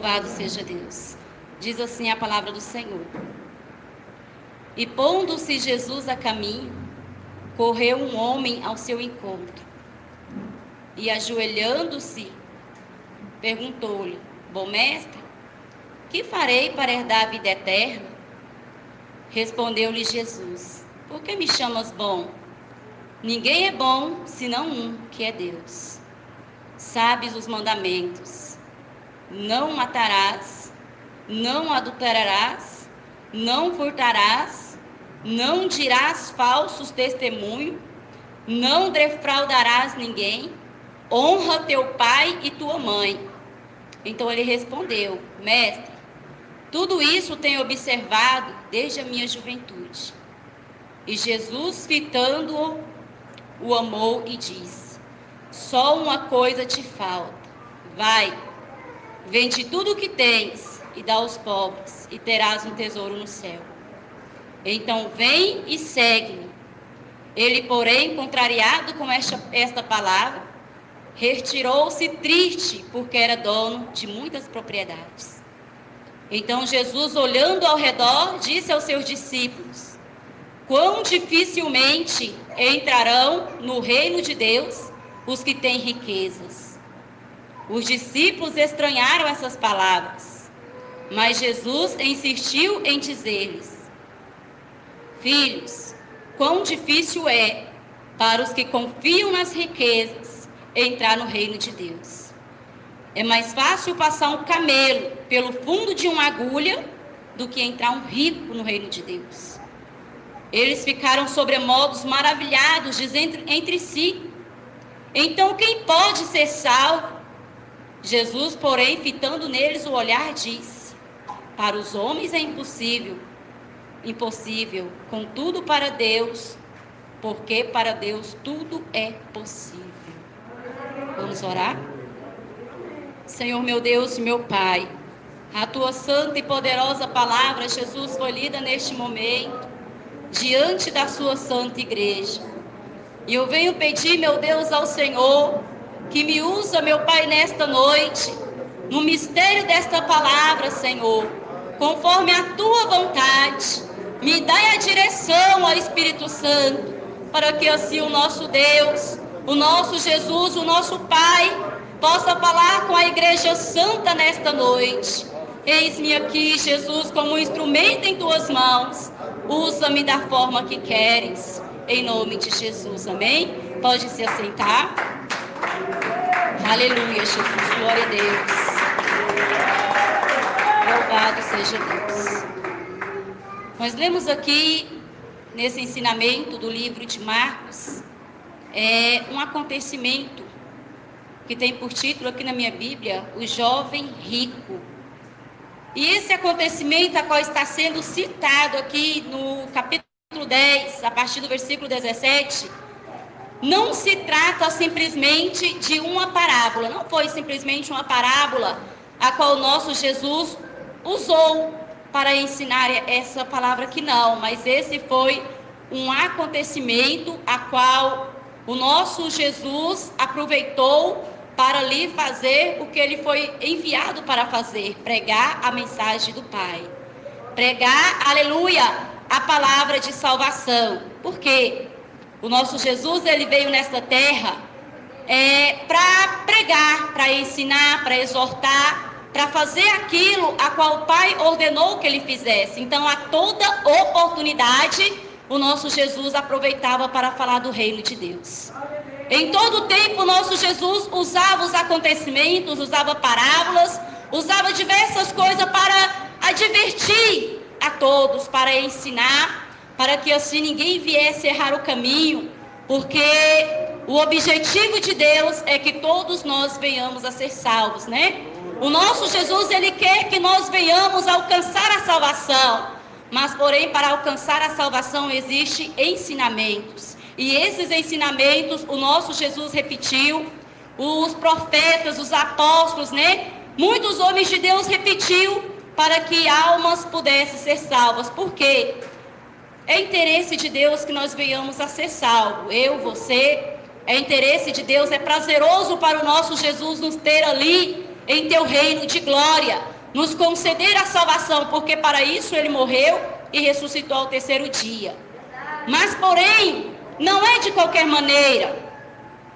Louvado seja Deus. Diz assim a palavra do Senhor. E pondo-se Jesus a caminho, correu um homem ao seu encontro. E ajoelhando-se, perguntou-lhe: Bom mestre, que farei para herdar a vida eterna? Respondeu-lhe Jesus: Por que me chamas bom? Ninguém é bom senão um, que é Deus. Sabes os mandamentos: não matarás, não adulterarás, não furtarás, não dirás falsos testemunhos, não defraudarás ninguém, honra teu pai e tua mãe. Então ele respondeu: Mestre, tudo isso tenho observado desde a minha juventude. E Jesus, fitando-o, o amou e disse: Só uma coisa te falta. Vai, vende tudo o que tens e dá aos pobres, e terás um tesouro no céu. Então vem e segue-me. Ele, porém, contrariado com esta palavra, retirou-se triste, porque era dono de muitas propriedades. Então Jesus, olhando ao redor, disse aos seus discípulos: Quão dificilmente entrarão no reino de Deus os que têm riquezas. Os discípulos estranharam essas palavras, mas Jesus insistiu em dizer-lhes: Filhos, quão difícil é para os que confiam nas riquezas entrar no reino de Deus. É mais fácil passar um camelo pelo fundo de uma agulha do que entrar um rico no reino de Deus. Eles ficaram sobremodos maravilhados, dizendo entre si: Então quem pode ser salvo? Jesus, porém, fitando neles o olhar, disse: Para os homens é impossível, contudo para Deus, porque para Deus tudo é possível. Vamos orar? Senhor meu Deus e meu Pai, a tua santa e poderosa palavra, Jesus, foi lida neste momento, diante da sua santa igreja. E eu venho pedir, meu Deus, ao Senhor, que me usa, meu Pai, nesta noite, no mistério desta palavra, Senhor, conforme a tua vontade. Me dai a direção, ó Espírito Santo, para que assim o nosso Deus, o nosso Jesus, o nosso Pai, possa falar com a igreja santa nesta noite. Eis-me aqui, Jesus, como um instrumento em tuas mãos. Usa-me da forma que queres, em nome de Jesus, amém? Pode se assentar. Aleluia, Jesus, glória a Deus. Louvado seja Deus. Nós lemos aqui, nesse ensinamento do livro de Marcos, um acontecimento que tem por título aqui na minha Bíblia, o jovem rico. E esse acontecimento, a qual está sendo citado aqui no capítulo 10, a partir do versículo 17, não se trata simplesmente de uma parábola, não foi simplesmente uma parábola a qual o nosso Jesus usou para ensinar essa palavra aqui, não, mas esse foi um acontecimento a qual o nosso Jesus aproveitou para lhe fazer o que ele foi enviado para fazer: pregar a mensagem do Pai, pregar, aleluia, a palavra de salvação. Por quê? O nosso Jesus, ele veio nesta terra para pregar, para ensinar, para exortar, para fazer aquilo a qual o Pai ordenou que ele fizesse. Então, a toda oportunidade, o nosso Jesus aproveitava para falar do reino de Deus. Em todo o tempo, o nosso Jesus usava os acontecimentos, usava parábolas, usava diversas coisas para advertir a todos, para ensinar, para que assim ninguém viesse errar o caminho, porque o objetivo de Deus é que todos nós venhamos a ser salvos, né? O nosso Jesus, ele quer que nós venhamos a alcançar a salvação, mas porém para alcançar a salvação existem ensinamentos. E esses ensinamentos, o nosso Jesus repetiu, os profetas, os apóstolos, né? Muitos homens de Deus repetiu para que almas pudessem ser salvas. Por quê? É interesse de Deus que nós venhamos a ser salvos. Eu, você, é interesse de Deus, é prazeroso para o nosso Jesus nos ter ali em teu reino de glória. nos conceder a salvação, porque para isso ele morreu e ressuscitou ao terceiro dia. Mas, porém, não é de qualquer maneira.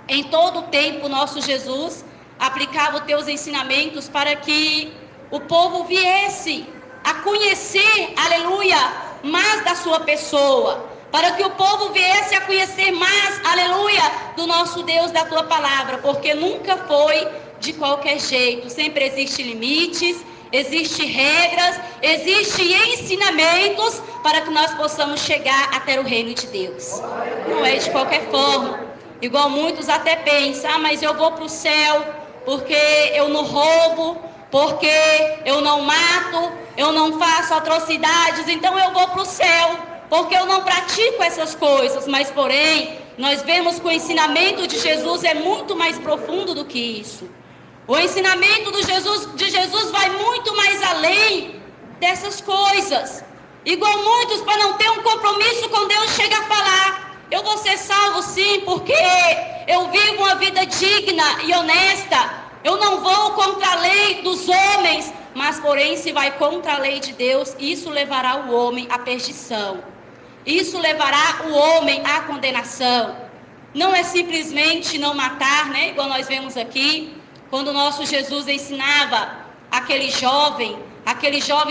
Em todo o tempo, nosso Jesus aplicava os teus ensinamentos para que o povo viesse a conhecer, aleluia, mais da sua pessoa, para que o povo viesse a conhecer mais, aleluia, do nosso Deus, da tua palavra, porque nunca foi de qualquer jeito, sempre existem limites, existem regras, existem ensinamentos para que nós possamos chegar até o reino de Deus. Não é de qualquer forma, igual muitos até pensam, mas eu vou para o céu porque eu não roubo, porque eu não mato, eu não faço atrocidades, então eu vou para o céu, porque eu não pratico essas coisas. Mas, porém, nós vemos que o ensinamento de Jesus é muito mais profundo do que isso. O ensinamento de Jesus vai muito mais além dessas coisas. Igual muitos, para não ter um compromisso com Deus, chega a falar: eu vou ser salvo sim, porque eu vivo uma vida digna e honesta. Eu não vou contra a lei dos homens, mas porém se vai contra a lei de Deus, isso levará o homem à perdição. Isso levará o homem à condenação. Não é simplesmente não matar, né? Igual nós vemos aqui, quando o nosso Jesus ensinava aquele jovem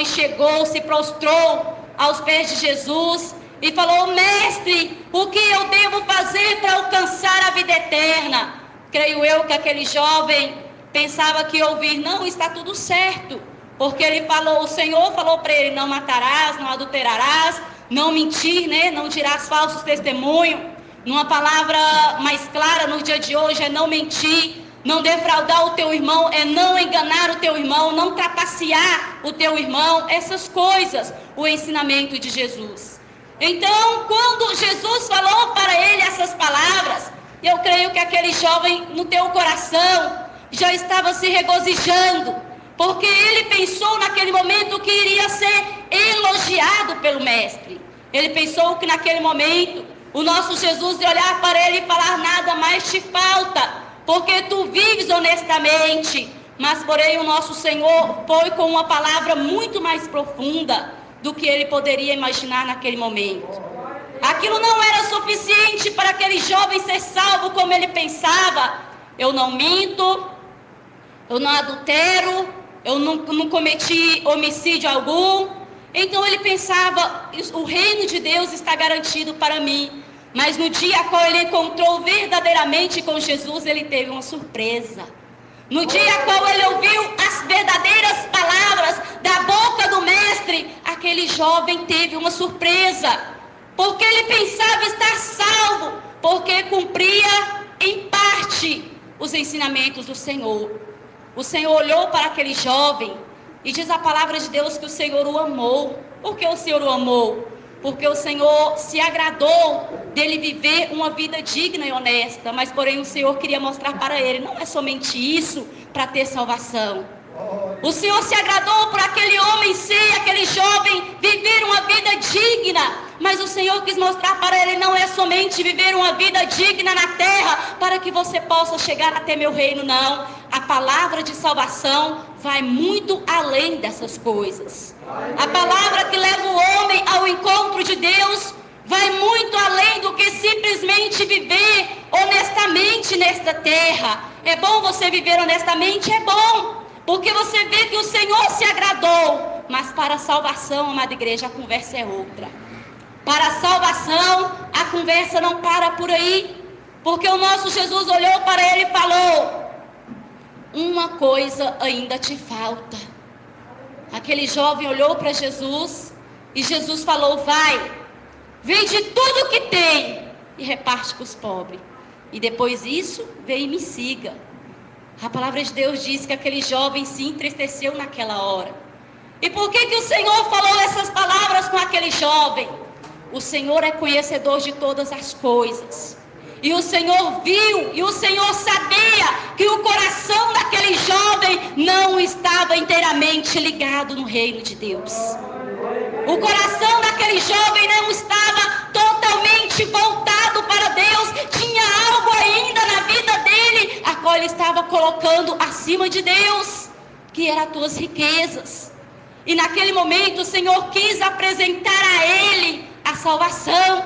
chegou, se prostrou aos pés de Jesus e falou: mestre, o que eu devo fazer para alcançar a vida eterna? Creio eu que aquele jovem pensava que ouvir: não, está tudo certo, porque ele falou, o Senhor falou para ele: não matarás, não adulterarás, não mentir, né? Não dirás falsos testemunhos. Numa palavra mais clara no dia de hoje é não mentir, não defraudar o teu irmão, é não enganar o teu irmão, não trapacear o teu irmão, essas coisas, o ensinamento de Jesus. Então, quando Jesus falou para ele essas palavras, eu creio que aquele jovem no teu coração já estava se regozijando, porque ele pensou naquele momento que iria ser elogiado pelo mestre. Ele pensou que naquele momento o nosso Jesus ia olhar para ele e falar: nada mais te falta, porque tu vives honestamente. Mas porém o nosso Senhor foi com uma palavra muito mais profunda do que ele poderia imaginar naquele momento. Aquilo não era suficiente para aquele jovem ser salvo como ele pensava: eu não minto, eu não adultero, eu não cometi homicídio algum. Então ele pensava: o reino de Deus está garantido para mim. Mas no dia a qual ele encontrou verdadeiramente com Jesus, ele teve uma surpresa. No dia a qual ele ouviu as verdadeiras palavras da boca do mestre, aquele jovem teve uma surpresa, porque ele pensava estar salvo, porque cumpria em parte os ensinamentos do Senhor. O Senhor olhou para aquele jovem e diz a palavra de Deus que o Senhor o amou. Por que o Senhor o amou? Porque o Senhor se agradou dele viver uma vida digna e honesta. Mas porém o Senhor queria mostrar para ele: não é somente isso para ter salvação. O Senhor se agradou por aquele homem ser, aquele jovem viver uma vida digna. Mas o Senhor quis mostrar para ele: não é somente viver uma vida digna na terra para que você possa chegar até meu reino, não. A palavra de salvação vai muito além dessas coisas. A palavra que leva o homem ao encontro de Deus vai muito além do que simplesmente viver honestamente nesta terra. É bom você viver honestamente? É bom, porque você vê que o Senhor se agradou. Mas para a salvação, amada igreja, a conversa é outra. Para a salvação, a conversa não para por aí, porque o nosso Jesus olhou para ele e falou: uma coisa ainda te falta. Aquele jovem olhou para Jesus e Jesus falou: vai, vende tudo que tem e reparte com os pobres. E depois disso, vem e me siga. A palavra de Deus diz que aquele jovem se entristeceu naquela hora. E por que o Senhor falou essas palavras com aquele jovem? O Senhor é conhecedor de todas as coisas. E o Senhor viu, e o Senhor sabia que o coração daquele jovem não estava inteiramente ligado no reino de Deus. O coração daquele jovem não estava totalmente voltado para Deus. Tinha algo ainda na vida dele, a qual ele estava colocando acima de Deus. que eram as tuas riquezas. E naquele momento o Senhor quis apresentar a ele a salvação.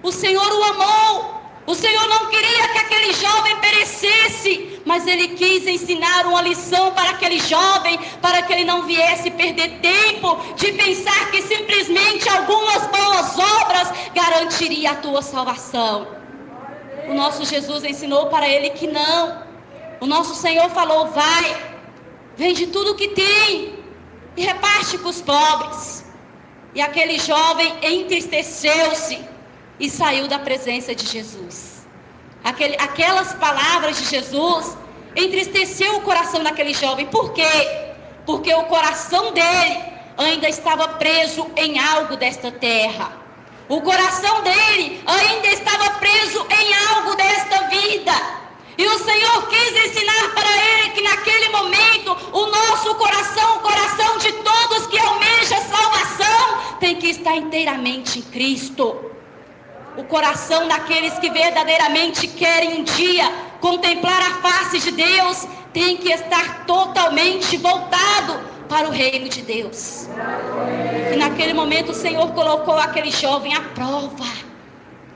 O Senhor o amou. O Senhor não queria que aquele jovem perecesse, mas Ele quis ensinar uma lição para aquele jovem, para que ele não viesse perder tempo de pensar que simplesmente algumas boas obras garantiria a tua salvação. O nosso Jesus ensinou para ele que não. O nosso Senhor falou: vai, vende tudo o que tem e reparte com os pobres. E aquele jovem entristeceu-se e saiu da presença de Jesus. Aquelas palavras de Jesus entristeceu o coração daquele jovem. Por quê? Porque o coração dele ainda estava preso em algo desta terra. O coração dele ainda estava preso em algo desta vida. E o Senhor quis ensinar para ele que naquele momento o nosso coração, o coração de todos que almejam salvação, tem que estar inteiramente em Cristo. O coração daqueles que verdadeiramente querem um dia contemplar a face de Deus tem que estar totalmente voltado para o reino de Deus. E naquele momento o Senhor colocou aquele jovem à prova,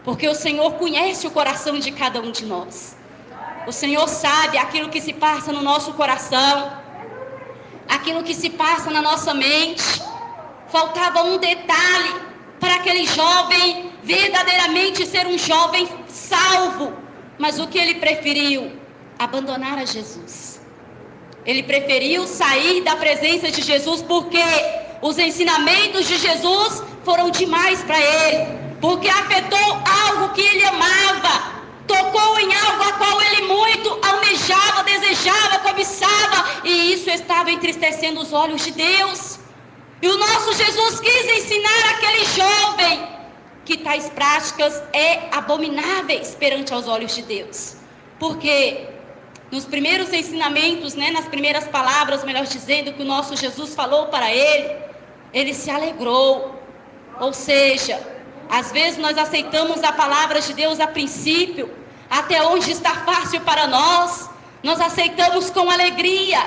porque o Senhor conhece o coração de cada um de nós. O Senhor sabe aquilo que se passa no nosso coração, aquilo que se passa na nossa mente. Faltava um detalhe para aquele jovem verdadeiramente ser um jovem salvo. Mas o que ele preferiu? Abandonar a Jesus. Ele preferiu sair da presença de Jesus porque os ensinamentos de Jesus foram demais para ele. Porque afetou algo que ele amava. Tocou em algo a qual ele muito almejava, desejava, cobiçava. E isso estava entristecendo os olhos de Deus. E o nosso Jesus quis ensinar aquele jovem que tais práticas é abomináveis perante aos olhos de Deus. Porque nos primeiros ensinamentos, nas primeiras palavras, melhor dizendo, que o nosso Jesus falou para ele, ele se alegrou. Ou seja, às vezes nós aceitamos a palavra de Deus a princípio, até onde está fácil para nós, nós aceitamos com alegria.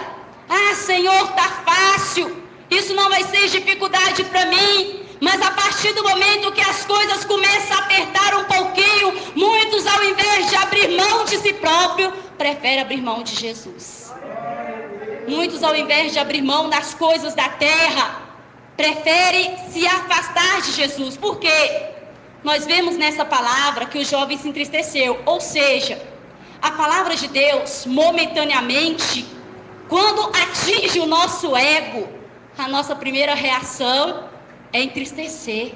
Ah, Senhor, está fácil, isso não vai ser dificuldade para mim. Mas a partir do momento que as coisas começam a apertar um pouquinho, muitos, ao invés de abrir mão de si próprio, preferem abrir mão de Jesus. Muitos, ao invés de abrir mão das coisas da terra, preferem se afastar de Jesus. Por quê? Nós vemos nessa palavra que o jovem se entristeceu. Ou seja, a palavra de Deus, momentaneamente, quando atinge o nosso ego, a nossa primeira reação é entristecer.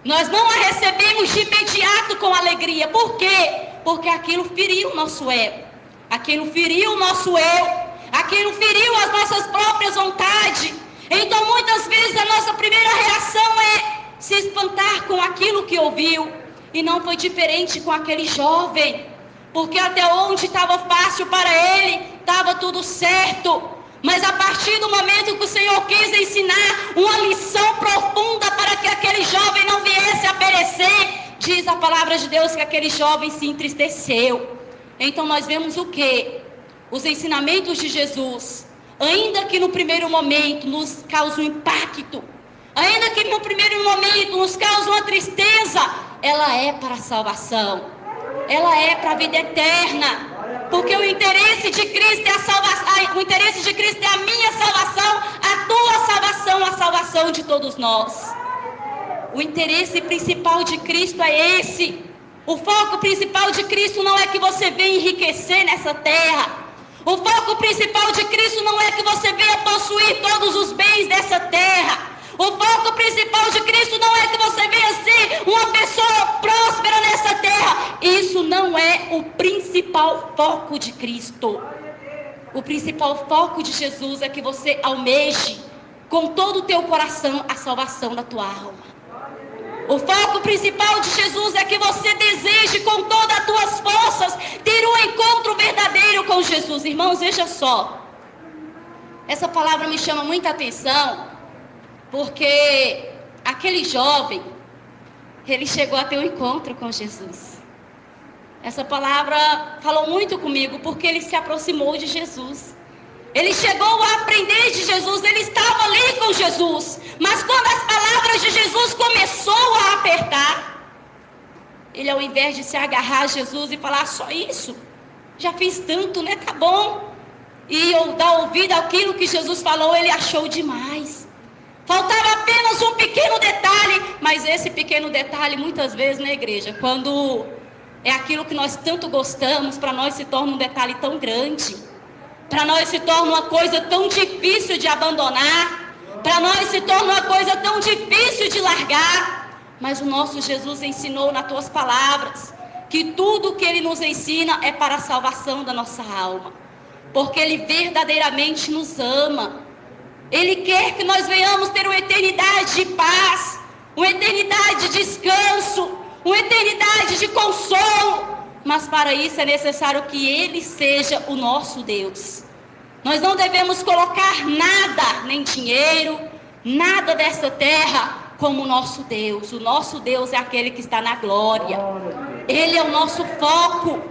Nós não a recebemos de imediato com alegria. Por quê? Porque aquilo feriu o nosso ego, aquilo feriu o nosso eu, aquilo feriu as nossas próprias vontades. Então muitas vezes a nossa primeira reação é se espantar com aquilo que ouviu. E não foi diferente com aquele jovem, porque até onde estava fácil para ele, estava tudo certo. Mas a partir do momento que o Senhor quis ensinar uma lição profunda para que aquele jovem não viesse a perecer, diz a palavra de Deus que aquele jovem se entristeceu. Então nós vemos o quê? Os ensinamentos de Jesus, ainda que no primeiro momento nos causam um impacto, ainda que no primeiro momento nos causam uma tristeza, ela é para a salvação, ela é para a vida eterna. Porque o interesse de Cristo é a salvação, o interesse de Cristo é a minha salvação, a tua salvação, a salvação de todos nós. O interesse principal de Cristo é esse. O foco principal de Cristo não é que você venha enriquecer nessa terra. O foco principal de Cristo não é que você venha possuir todos os bens dessa terra. O foco principal de Cristo não é que você venha ser uma pessoa próspera nessa terra. Isso não é o principal foco de Cristo. O principal foco de Jesus é que você almeje com todo o teu coração a salvação da tua alma. O foco principal de Jesus é que você deseje com todas as tuas forças ter um encontro verdadeiro com Jesus. Irmãos, veja só. Essa palavra me chama muita atenção. Porque aquele jovem, ele chegou a ter um encontro com Jesus. Essa palavra falou muito comigo, porque ele se aproximou de Jesus. Ele chegou a aprender de Jesus, ele estava ali com Jesus. Mas quando as palavras de Jesus começou a apertar, ele, ao invés de se agarrar a Jesus e falar: só isso, já fiz tanto, né? Tá bom. E eu dar ouvido àquilo que Jesus falou, ele achou demais. Faltava apenas um pequeno detalhe, mas esse pequeno detalhe, muitas vezes na igreja, quando é aquilo que nós tanto gostamos, para nós se torna um detalhe tão grande. Para nós se torna uma coisa tão difícil de abandonar. Para nós se torna uma coisa tão difícil de largar. Mas o nosso Jesus ensinou nas tuas palavras que tudo que ele nos ensina é para a salvação da nossa alma. Porque ele verdadeiramente nos ama. Ele quer que nós venhamos ter uma eternidade de paz, uma eternidade de descanso, uma eternidade de consolo. Mas para isso é necessário que ele seja o nosso Deus. Nós não devemos colocar nada, nem dinheiro, nada dessa terra como o nosso Deus. O nosso Deus é aquele que está na glória. Ele é o nosso foco.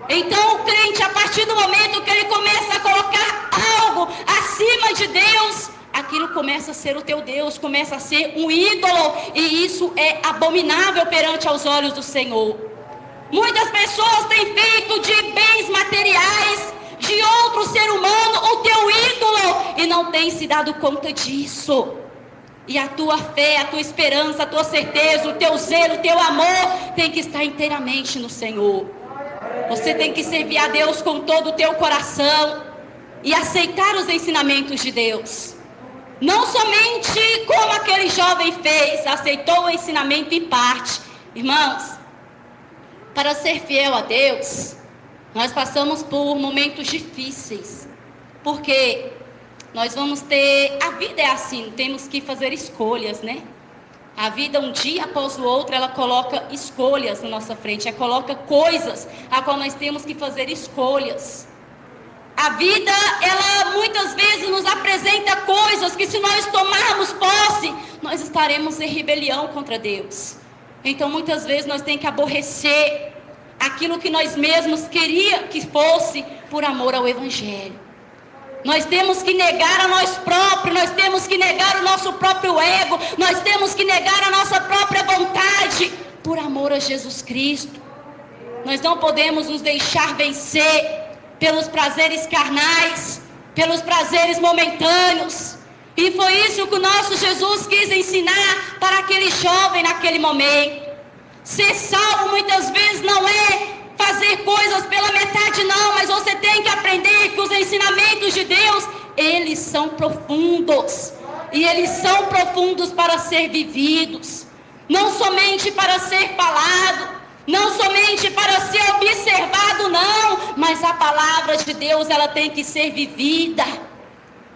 Então o crente, a partir do momento que ele começa a colocar algo acima de Deus, aquilo começa a ser o teu Deus, começa a ser um ídolo. E isso é abominável perante aos olhos do Senhor. Muitas pessoas têm feito de bens materiais, de outro ser humano, o teu ídolo, e não têm se dado conta disso. E a tua fé, a tua esperança, a tua certeza, o teu zelo, o teu amor tem que estar inteiramente no Senhor. Você tem que servir a Deus com todo o teu coração e aceitar os ensinamentos de Deus. Não somente como aquele jovem fez, aceitou o ensinamento em parte. Irmãos, para ser fiel a Deus, nós passamos por momentos difíceis, porque nós vamos ter, a vida é assim, temos que fazer escolhas, né? A vida, um dia após o outro, ela coloca escolhas na nossa frente, ela coloca coisas a qual nós temos que fazer escolhas. A vida, ela muitas vezes nos apresenta coisas que, se nós tomarmos posse, nós estaremos em rebelião contra Deus. Então muitas vezes nós temos que aborrecer aquilo que nós mesmos queríamos que fosse por amor ao Evangelho. Nós temos que negar a nós próprios, nós temos que negar o nosso próprio ego, nós temos que negar a nossa própria vontade por amor a Jesus Cristo. Nós não podemos nos deixar vencer pelos prazeres carnais, pelos prazeres momentâneos. E foi isso que o nosso Jesus quis ensinar para aquele jovem naquele momento. Ser salvo muitas vezes não é fazer coisas pela metade, não, mas você tem que aprender que os ensinamentos de Deus, eles são profundos. E eles são profundos para ser vividos, não somente para ser falado, não somente para ser observado, não, mas a palavra de Deus, ela tem que ser vivida.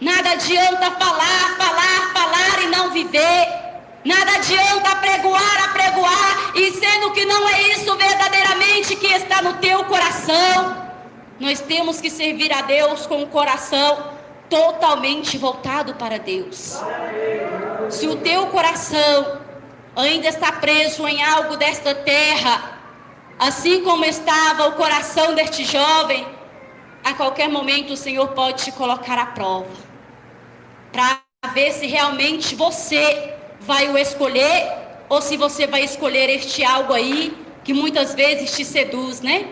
Nada adianta falar e não viver. Nada adianta apregoar, e sendo que não é isso verdadeiramente que está no teu coração. Nós temos que servir a Deus com o coração totalmente voltado para Deus. Se o teu coração ainda está preso em algo desta terra, assim como estava o coração deste jovem, a qualquer momento o Senhor pode te colocar à prova, para ver se realmente você vai o escolher, ou se você vai escolher este algo aí, que muitas vezes te seduz, né?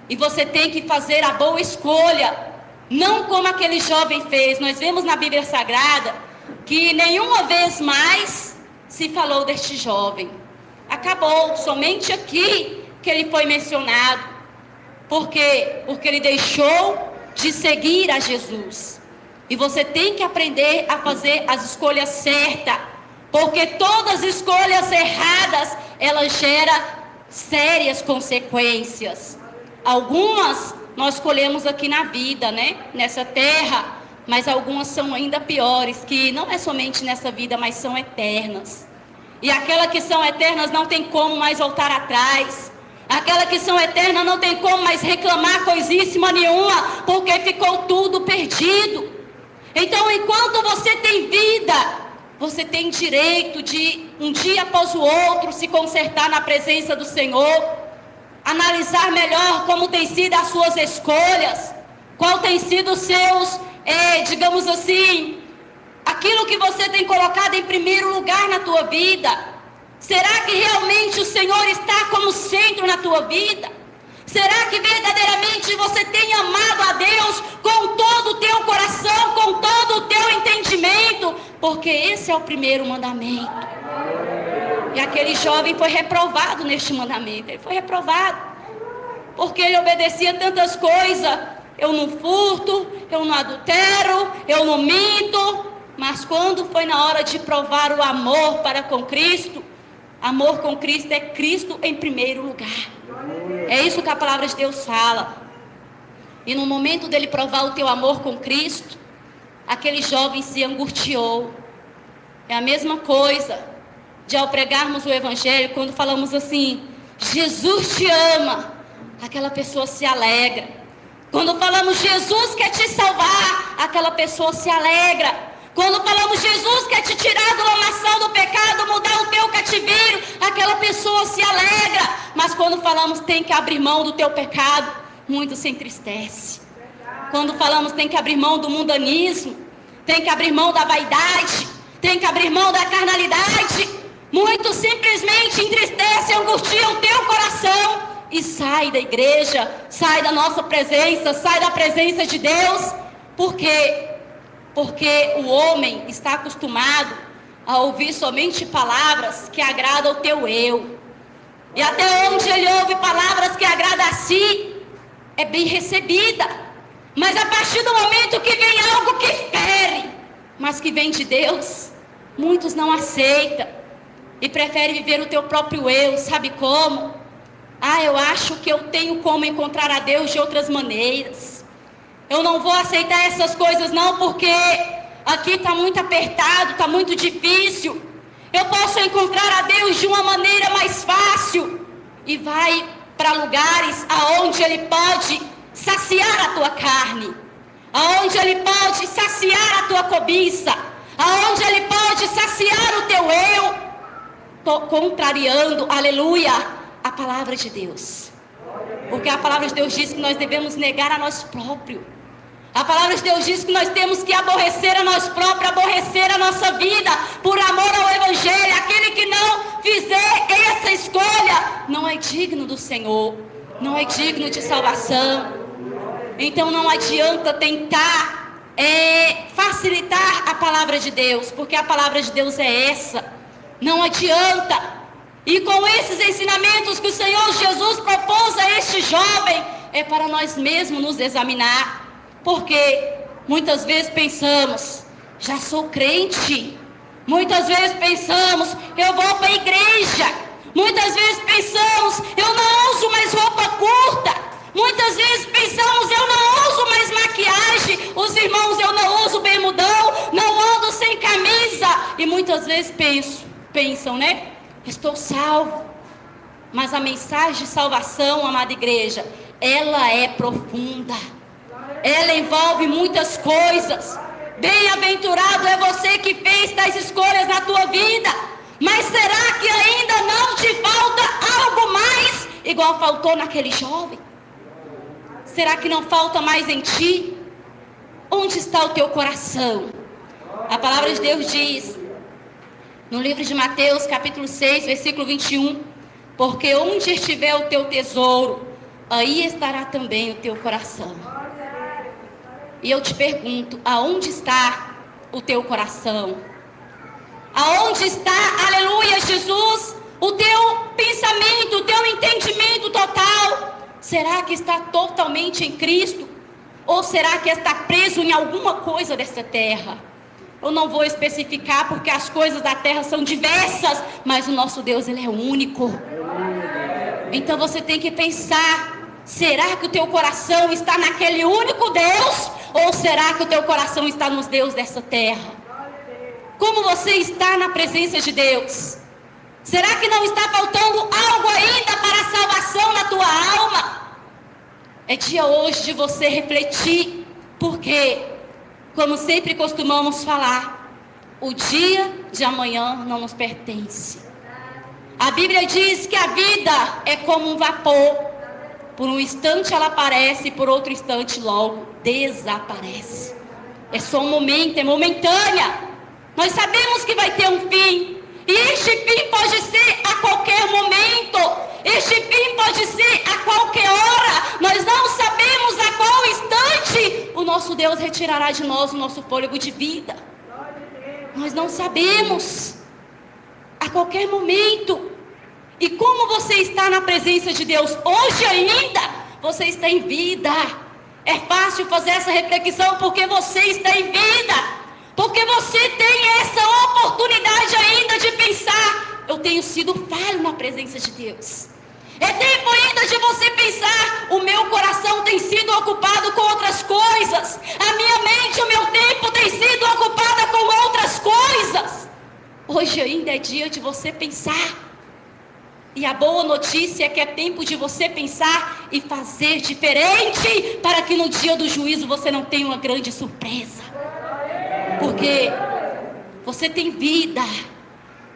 E você tem que fazer a boa escolha, não como aquele jovem fez. Nós vemos na Bíblia Sagrada, que nenhuma vez mais se falou deste jovem. Acabou, somente aqui que ele foi mencionado. Por quê? Porque ele deixou de seguir a Jesus. E você tem que aprender a fazer as escolhas certas, porque todas as escolhas erradas, elas geram sérias consequências. Algumas nós escolhemos aqui na vida, né? Nessa terra, mas algumas são ainda piores, que não é somente nessa vida, mas são eternas. E aquelas que são eternas não tem como mais voltar atrás. Aquelas que são eternas não tem como mais reclamar coisíssima nenhuma, porque ficou tudo perdido. Então, enquanto você tem vida, você tem direito de, um dia após o outro, se consertar na presença do Senhor, analisar melhor como tem sido as suas escolhas, qual tem sido os seus digamos assim, aquilo que você tem colocado em primeiro lugar na tua vida? Será que realmente o Senhor está como centro na tua vida? Será que verdadeiramente você tem amado a Deus com todo o teu coração, com todo o teu entendimento? Porque esse é o primeiro mandamento. E aquele jovem foi reprovado neste mandamento. Ele foi reprovado porque ele obedecia tantas coisas. Eu não furto, eu não adultero, eu não minto. Mas quando foi na hora de provar o amor para com Cristo, amor com Cristo é Cristo em primeiro lugar. É isso que a palavra de Deus fala. E no momento dele provar o teu amor com Cristo, aquele jovem se angustiou. É a mesma coisa de ao pregarmos o Evangelho, quando falamos assim, Jesus te ama, aquela pessoa se alegra. Quando falamos Jesus quer te salvar, aquela pessoa se alegra. Quando falamos Jesus quer te tirar da lamação do pecado, mudar o teu cativeiro, aquela pessoa se alegra. Mas quando falamos tem que abrir mão do teu pecado, muito se entristece. Quando falamos tem que abrir mão do mundanismo, tem que abrir mão da vaidade, tem que abrir mão da carnalidade, muito simplesmente entristece, angustia o teu coração e sai da igreja, sai da nossa presença, sai da presença de Deus. Por quê? Porque o homem está acostumado a ouvir somente palavras que agradam ao teu eu. E até onde ele ouve palavras que agradam a si, é bem recebida. Mas a partir do momento que vem algo que fere, mas que vem de Deus, muitos não aceitam e preferem viver o teu próprio eu. Sabe como? Eu acho que eu tenho como encontrar a Deus de outras maneiras. Eu não vou aceitar essas coisas não, porque aqui está muito apertado, está muito difícil. Eu posso encontrar a Deus de uma maneira mais fácil. E vai para lugares aonde Ele pode saciar a tua carne, aonde Ele pode saciar a tua cobiça, aonde Ele pode saciar o teu eu, contrariando, aleluia, a palavra de Deus. Porque a palavra de Deus diz que nós devemos negar a nós próprios. A palavra de Deus diz que nós temos que aborrecer a nós próprios, aborrecer a nossa vida, por amor ao Evangelho. Aquele que não fizer essa escolha, não é digno do Senhor, não é digno de salvação. Então não adianta tentar facilitar a palavra de Deus, porque a palavra de Deus é essa. Não adianta. E com esses ensinamentos que o Senhor Jesus propôs a este jovem, é para nós mesmos nos examinar. Porque muitas vezes pensamos, já sou crente. Muitas vezes pensamos, eu vou para a igreja. Muitas vezes pensamos, eu não uso mais roupa curta. Muitas vezes pensamos, eu não uso mais maquiagem. Os irmãos, eu não uso bermudão, não ando sem camisa. E muitas vezes pensam, né? Estou salvo. Mas a mensagem de salvação, amada igreja, ela é profunda. Ela envolve muitas coisas. Bem-aventurado é você que fez tais escolhas na tua vida. Mas será que ainda não te falta algo mais, igual faltou naquele jovem? Será que não falta mais em ti? Onde está o teu coração? A palavra de Deus diz, no livro de Mateus, capítulo 6, versículo 21, porque onde estiver o teu tesouro, aí estará também o teu coração. E eu te pergunto, aonde está o teu coração? Aonde está, aleluia, Jesus, o teu pensamento, o teu entendimento total? Será que está totalmente em Cristo? Ou será que está preso em alguma coisa dessa terra? Eu não vou especificar porque as coisas da terra são diversas, mas o nosso Deus, Ele é único. Então você tem que pensar, será que o teu coração está naquele único Deus? Ou será que o teu coração está nos deuses dessa terra? Como você está na presença de Deus? Será que não está faltando algo ainda para a salvação na tua alma? É dia hoje de você refletir, porque, como sempre costumamos falar, o dia de amanhã não nos pertence. A Bíblia diz que a vida é como um vapor. Por um instante ela aparece, por outro instante logo desaparece. É só um momento, é momentânea. Nós sabemos que vai ter um fim. E este fim pode ser a qualquer momento. Este fim pode ser a qualquer hora. Nós não sabemos a qual instante o nosso Deus retirará de nós o nosso fôlego de vida. Nós não sabemos. A qualquer momento. E como você está na presença de Deus hoje ainda, você está em vida. É fácil fazer essa reflexão porque você está em vida. Porque você tem essa oportunidade ainda de pensar: eu tenho sido falho na presença de Deus. É tempo ainda de você pensar: o meu coração tem sido ocupado com outras coisas. A minha mente, o meu tempo tem sido ocupada com outras coisas. Hoje ainda é dia de você pensar. E a boa notícia é que é tempo de você pensar e fazer diferente, para que no dia do juízo você não tenha uma grande surpresa. Porque você tem vida.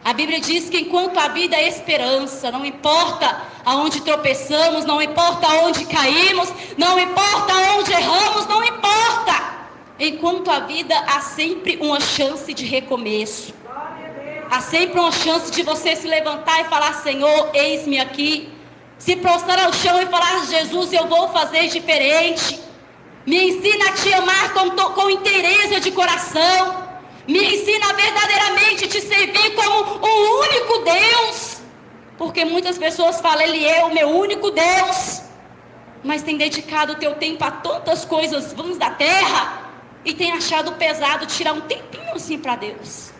A Bíblia diz que enquanto a vida é esperança, não importa aonde tropeçamos, não importa aonde caímos, não importa aonde erramos, não importa. Enquanto a vida, há sempre uma chance de recomeço. Há sempre uma chance de você se levantar e falar: Senhor, eis-me aqui. Se prostrar ao chão e falar: Jesus, eu vou fazer diferente. Me ensina a te amar com inteireza de coração. Me ensina a verdadeiramente te servir como o único Deus. Porque muitas pessoas falam: Ele é o meu único Deus. Mas tem dedicado o teu tempo a tantas coisas vãs da terra. E tem achado pesado tirar um tempinho assim para Deus.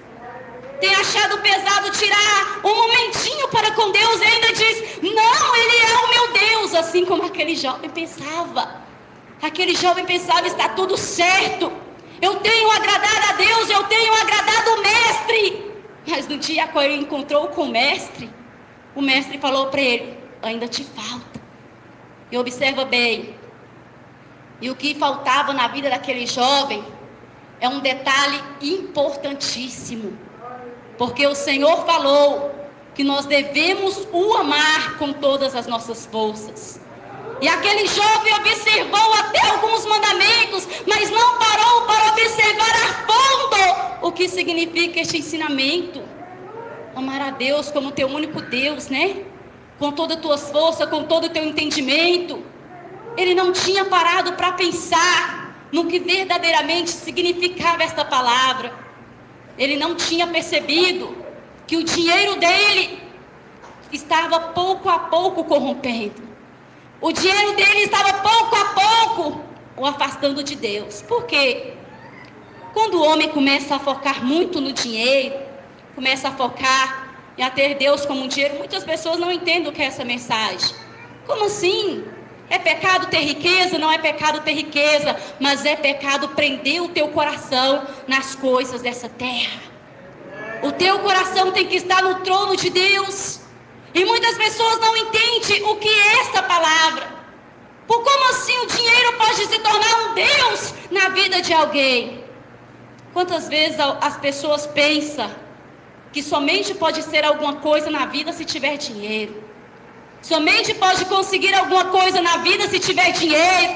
Tem achado pesado tirar um momentinho para com Deus. E ainda diz: não, Ele é o meu Deus. Assim como aquele jovem pensava. Aquele jovem pensava: está tudo certo. Eu tenho agradado a Deus, eu tenho agradado o mestre. Mas no dia que ele encontrou com o mestre falou para ele: ainda te falta. E observa bem. E o que faltava na vida daquele jovem é um detalhe importantíssimo. Porque o Senhor falou que nós devemos o amar com todas as nossas forças. E aquele jovem observou até alguns mandamentos, mas não parou para observar a fundo o que significa este ensinamento. Amar a Deus como teu único Deus, né? Com todas as tuas forças, com todo o teu entendimento. Ele não tinha parado para pensar no que verdadeiramente significava esta palavra. Ele não tinha percebido que o dinheiro dele estava pouco a pouco corrompendo. O dinheiro dele estava pouco a pouco o afastando de Deus. Por quê? Quando o homem começa a focar muito no dinheiro, começa a focar em ter Deus como um dinheiro, muitas pessoas não entendem o que é essa mensagem. Como assim? É pecado ter riqueza? Não é pecado ter riqueza, mas é pecado prender o teu coração nas coisas dessa terra. O teu coração tem que estar no trono de Deus. E muitas pessoas não entendem o que é esta palavra. Por como assim o dinheiro pode se tornar um Deus na vida de alguém? Quantas vezes as pessoas pensam que somente pode ser alguma coisa na vida se tiver dinheiro? Somente pode conseguir alguma coisa na vida se tiver dinheiro.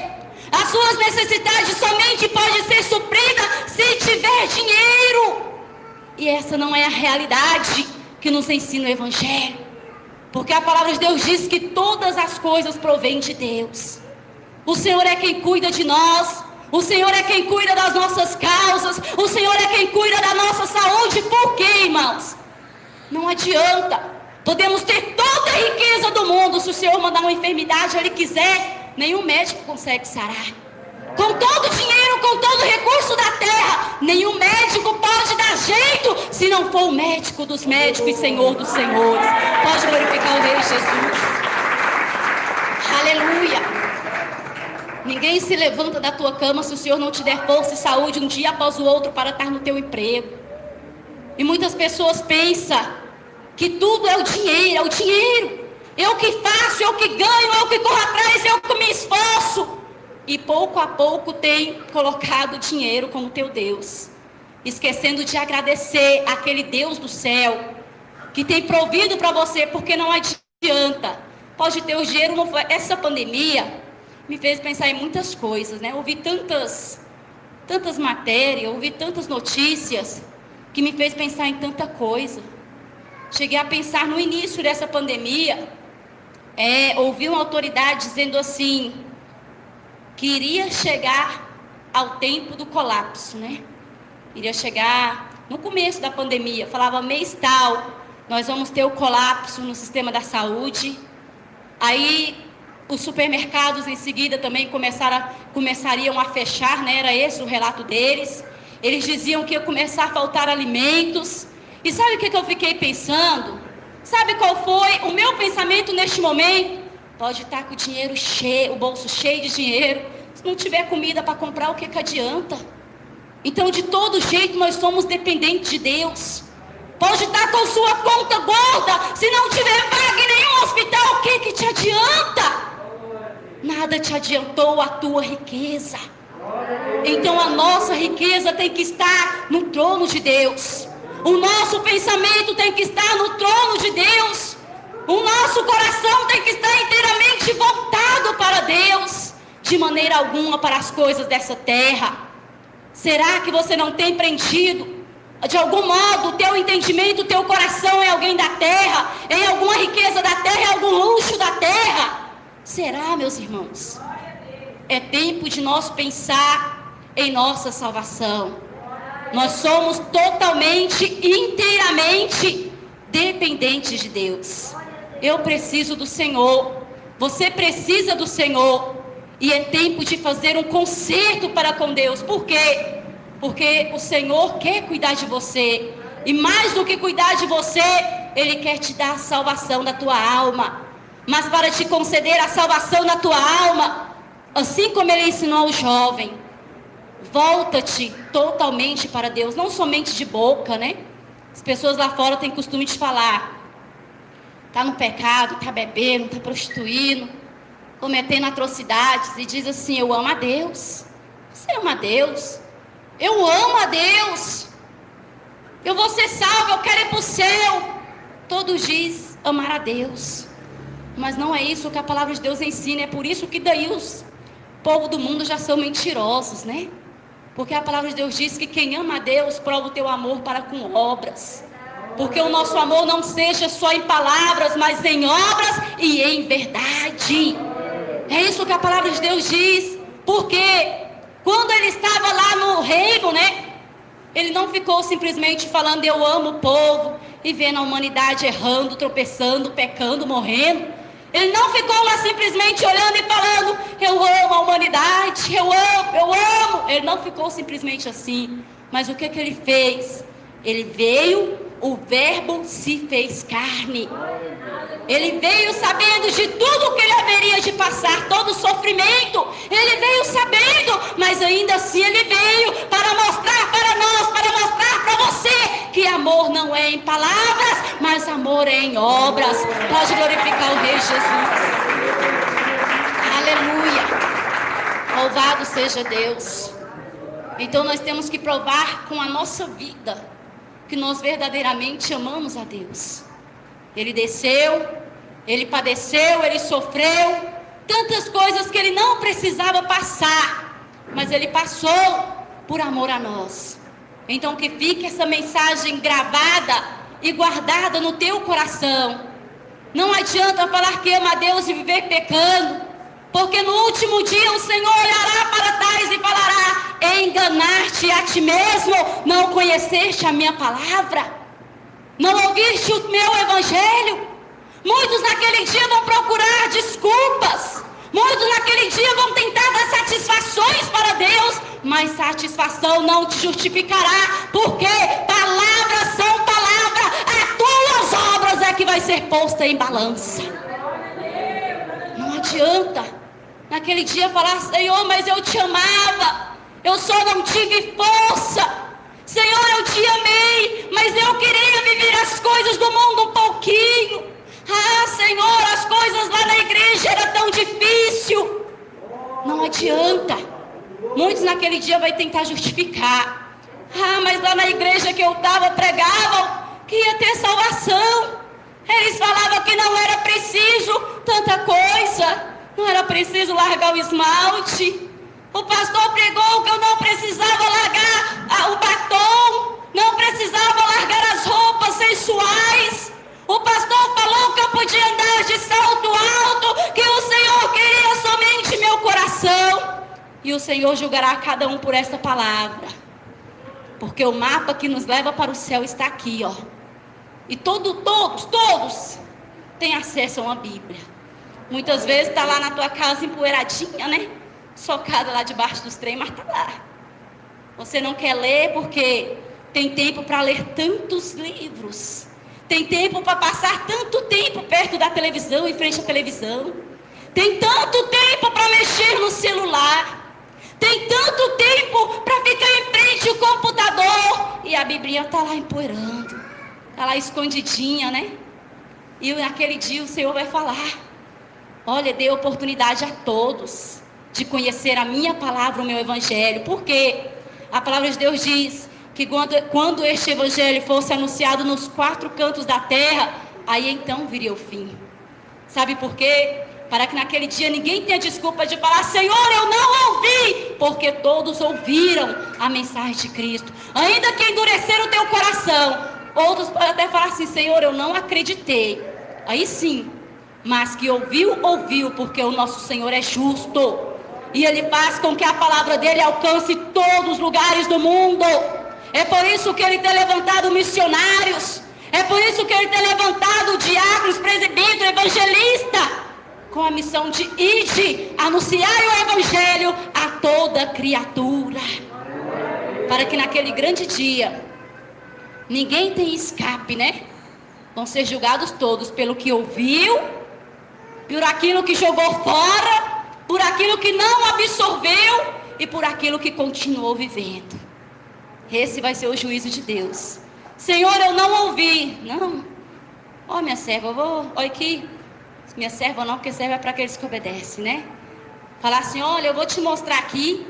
As suas necessidades somente podem ser supridas se tiver dinheiro. E essa não é a realidade que nos ensina o Evangelho. Porque a palavra de Deus diz que todas as coisas provêm de Deus. O Senhor é quem cuida de nós. O Senhor é quem cuida das nossas causas. O Senhor é quem cuida da nossa saúde. Por quê, irmãos? Não adianta. Podemos ter toda a riqueza do mundo. Se o Senhor mandar uma enfermidade, Ele quiser, nenhum médico consegue sarar. Com todo o dinheiro, com todo o recurso da terra, nenhum médico pode dar jeito, se não for o médico dos médicos e Senhor dos senhores. Pode glorificar o Rei Jesus. Aleluia. Ninguém se levanta da tua cama se o Senhor não te der força e saúde um dia após o outro para estar no teu emprego. E muitas pessoas pensam que tudo é o dinheiro, é o dinheiro. Eu que faço, eu que ganho, eu que corro atrás, eu que me esforço. E pouco a pouco tem colocado dinheiro como teu Deus. Esquecendo de agradecer aquele Deus do céu que tem provido para você, porque não adianta. Pode ter o dinheiro, essa pandemia me fez pensar em muitas coisas, né? Ouvi tantas matérias, ouvi tantas notícias, que me fez pensar em tanta coisa. Cheguei a pensar no início dessa pandemia, ouvi uma autoridade dizendo assim, que iria chegar ao tempo do colapso, né? Iria chegar no começo da pandemia, falava mês tal, nós vamos ter o colapso no sistema da saúde. Aí os supermercados em seguida também começariam a fechar, né? Era esse o relato deles. Eles diziam que ia começar a faltar alimentos. E sabe o que eu fiquei pensando? Sabe qual foi o meu pensamento neste momento? Pode estar com o dinheiro cheio, o bolso cheio de dinheiro. Se não tiver comida para comprar, o que adianta? Então, de todo jeito, nós somos dependentes de Deus. Pode estar com sua conta gorda, se não tiver vaga em nenhum hospital, o que te adianta? Nada te adiantou a tua riqueza. Então a nossa riqueza tem que estar no trono de Deus. O nosso pensamento tem que estar no trono de Deus. O nosso coração tem que estar inteiramente voltado para Deus, de maneira alguma para as coisas dessa terra. Será que você não tem preenchido de algum modo o teu entendimento, o teu coração é alguém da terra, em alguma riqueza da terra, em algum luxo da terra? Será, meus irmãos? É tempo de nós pensar em nossa salvação. Nós somos totalmente, inteiramente dependentes de Deus. Eu preciso do Senhor, você precisa do Senhor, e é tempo de fazer um concerto para com Deus. Por quê? Porque o Senhor quer cuidar de você, e mais do que cuidar de você, Ele quer te dar a salvação da tua alma. Mas para te conceder a salvação da tua alma, assim como Ele ensinou ao jovem, volta-te totalmente para Deus, não somente de boca, né? As pessoas lá fora têm costume de falar, está no pecado, está bebendo, está prostituindo, cometendo atrocidades, e diz assim, eu amo a Deus. Você ama a Deus? Eu amo a Deus. Eu vou ser salvo, eu quero ir para o céu. Todos dizem amar a Deus. Mas não é isso que a palavra de Deus ensina. É por isso que daí os povo do mundo já são mentirosos, né? Porque a palavra de Deus diz que quem ama a Deus prova o teu amor para com obras. Porque o nosso amor não seja só em palavras, mas em obras e em verdade. É isso que a palavra de Deus diz. Porque quando ele estava lá no reino, né? Ele não ficou simplesmente falando eu amo o povo e vendo a humanidade errando, tropeçando, pecando, morrendo. Ele não ficou lá simplesmente olhando e falando eu amo a humanidade, eu amo. Ele não ficou simplesmente assim. Mas o que ele fez? Ele veio, o verbo se fez carne. Ele veio sabendo de tudo que ele haveria de passar, todo o sofrimento. Ele veio sabendo, mas ainda assim ele veio para mostrar para nós, para mostrar para você que amor não é em palavras, mas amor é em obras. Pode glorificar o Rei Jesus. Aleluia. Louvado seja Deus. Então nós temos que provar com a nossa vida que nós verdadeiramente amamos a Deus. Ele desceu, ele padeceu, ele sofreu tantas coisas que ele não precisava passar, mas ele passou por amor a nós. Então que fique essa mensagem gravada e guardada no teu coração. Não adianta falar que ama a Deus e viver pecando, porque no último dia o Senhor olhará para trás e falará: enganar-te a ti mesmo, não conheceste a minha palavra, não ouviste o meu evangelho. Muitos naquele dia vão procurar desculpas, muitos naquele dia vão tentar dar satisfações para Deus, mas satisfação não te justificará, porque palavras são palavras, as tuas obras é que vai ser posta em balança. Não adianta naquele dia falar: Senhor, mas eu te amava, eu só não tive força. Senhor, eu te amei, mas eu queria viver as coisas do mundo um pouquinho. Ah, Senhor, as coisas lá na igreja eram tão difícil. Não adianta. Muitos naquele dia vai tentar justificar. Ah, mas lá na igreja que eu estava pregavam que ia ter salvação. Eles falavam que não era preciso tanta coisa. Não era preciso largar o esmalte. O pastor pregou que eu não precisava largar o batom, não precisava largar as roupas sensuais. O pastor falou que eu podia andar de salto alto, que o Senhor queria somente meu coração. E o Senhor julgará cada um por esta palavra. Porque o mapa que nos leva para o céu está aqui, ó. E todos têm acesso a uma Bíblia. Muitas vezes está lá na tua casa empoeiradinha, né? Socada lá debaixo dos trem, mas está lá. Você não quer ler porque tem tempo para ler tantos livros. Tem tempo para passar tanto tempo perto da televisão, em frente à televisão. Tem tanto tempo para mexer no celular. Tem tanto tempo para ficar em frente ao computador. E a Biblinha está lá empoeirando. Está lá escondidinha, né? E naquele dia o Senhor vai falar: olha, dê oportunidade a todos de conhecer a minha palavra, o meu evangelho. Porque a palavra de Deus diz que quando este evangelho fosse anunciado nos 4 cantos da terra, aí então viria o fim. Sabe por quê? Para que naquele dia ninguém tenha desculpa de falar: Senhor, eu não ouvi. Porque todos ouviram a mensagem de Cristo. Ainda que endurecer o teu coração, outros podem até falar assim: Senhor, eu não acreditei. Aí sim, mas que ouviu, porque o nosso Senhor é justo. E Ele faz com que a palavra dEle alcance todos os lugares do mundo. É por isso que Ele tem levantado missionários. É por isso que Ele tem levantado diáconos, presbíteros, evangelistas, com a missão de ide, anunciar o evangelho a toda criatura. Para que naquele grande dia ninguém tem escape, né? Vão ser julgados todos pelo que ouviu, por aquilo que jogou fora, por aquilo que não absorveu e por aquilo que continuou vivendo. Esse vai ser o juízo de Deus. Senhor, eu não ouvi. Não. Ó, minha serva, olha aqui. Minha serva não, porque serva é para aqueles que obedecem, né? Falar assim: olha, eu vou te mostrar aqui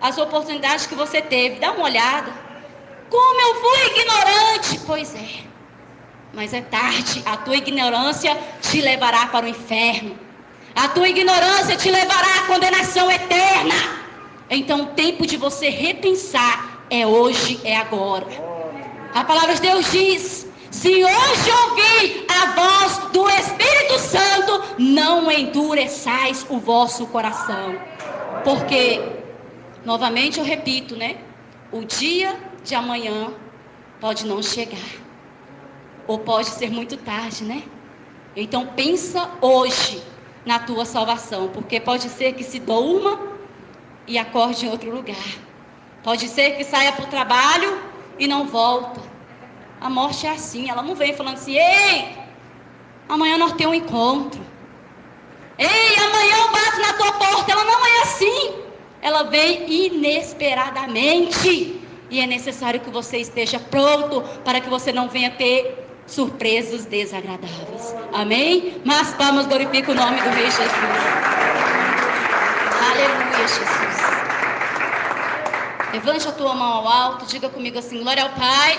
as oportunidades que você teve. Dá uma olhada. Como eu fui ignorante. Pois é. Mas é tarde. A tua ignorância te levará para o inferno. A tua ignorância te levará à condenação eterna. Então o tempo de você repensar é hoje, é agora. A palavra de Deus diz: se hoje ouvir a voz do Espírito Santo, não endureçais o vosso coração. Porque, novamente eu repito, né? O dia de amanhã pode não chegar. Ou pode ser muito tarde, né? Então pensa hoje na tua salvação. Porque pode ser que se durma e acorde em outro lugar. Pode ser que saia para o trabalho e não volta. A morte é assim, ela não vem falando assim: ei, amanhã nós temos um encontro. Ei, amanhã eu bato na tua porta. Ela não é assim. Ela vem inesperadamente. E é necessário que você esteja pronto para que você não venha ter surpresas desagradáveis. Amém? Mas palmas, glorifica o nome do Rei Jesus. Aleluia, Jesus. Levante a tua mão ao alto, diga comigo assim: glória ao Pai,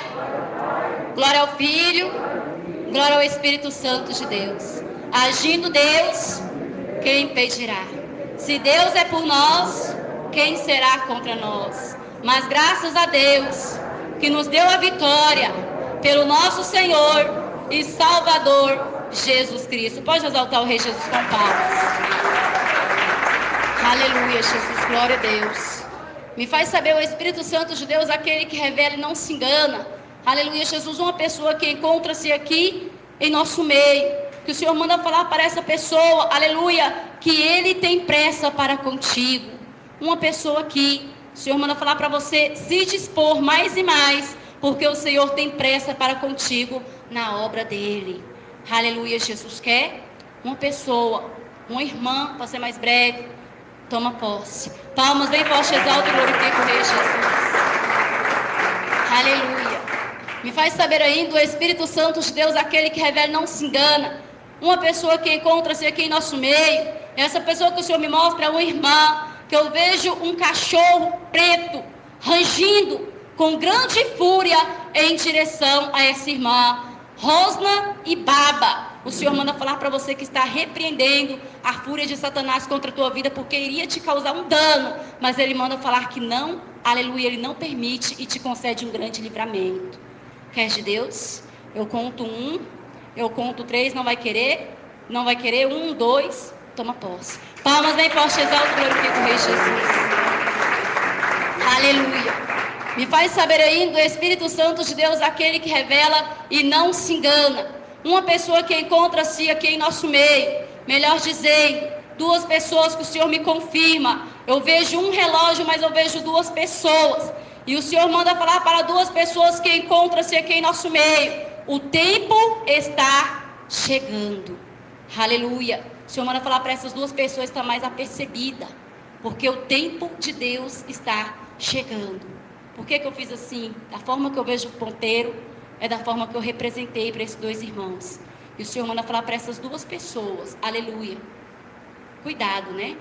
glória ao Filho, glória ao Espírito Santo de Deus. Agindo Deus, quem impedirá? Se Deus é por nós, quem será contra nós? Mas graças a Deus, que nos deu a vitória, pelo nosso Senhor e Salvador, Jesus Cristo. Pode exaltar o Rei Jesus com palmas. Aleluia, Jesus, glória a Deus. Me faz saber o Espírito Santo de Deus, aquele que revela e não se engana. Aleluia, Jesus, uma pessoa que encontra-se aqui em nosso meio, que o Senhor manda falar para essa pessoa, aleluia, que Ele tem pressa para contigo. Uma pessoa aqui, o Senhor manda falar para você se dispor mais e mais, porque o Senhor tem pressa para contigo na obra dEle. Aleluia, Jesus quer uma pessoa, uma irmã, para ser mais breve, toma posse. Palmas bem forte, exalta e glorifica o Rei Jesus. Aleluia. Me faz saber ainda o Espírito Santo de Deus, aquele que revela e não se engana. Uma pessoa que encontra-se aqui em nosso meio, essa pessoa que o Senhor me mostra é uma irmã, que eu vejo um cachorro preto, rangindo com grande fúria em direção a essa irmã. rosna e baba. O Senhor manda falar para você que está repreendendo a fúria de Satanás contra a tua vida, porque iria te causar um dano, mas Ele manda falar que não, aleluia, Ele não permite e te concede um grande livramento. Quer de Deus? Eu conto 1, eu conto 3, não vai querer? Não vai querer? 1, 2, toma posse. Palmas bem fortes, exalta, glorifica o Rei Jesus. Aleluia. Me faz saber aí do Espírito Santo de Deus, aquele que revela e não se engana. Uma pessoa que encontra-se aqui em nosso meio, melhor dizendo, 2 pessoas que o Senhor me confirma. Eu vejo um relógio, mas eu vejo 2 pessoas. E o Senhor manda falar para 2 pessoas que encontram-se aqui em nosso meio. O tempo está chegando. Aleluia. O Senhor manda falar para essas 2 pessoas que estão mais apercebidas, porque o tempo de Deus está chegando. Por que eu fiz assim? Da forma que eu vejo o ponteiro, é da forma que eu representei para esses 2 irmãos. E o Senhor manda falar para essas 2 pessoas, aleluia. Cuidado, né?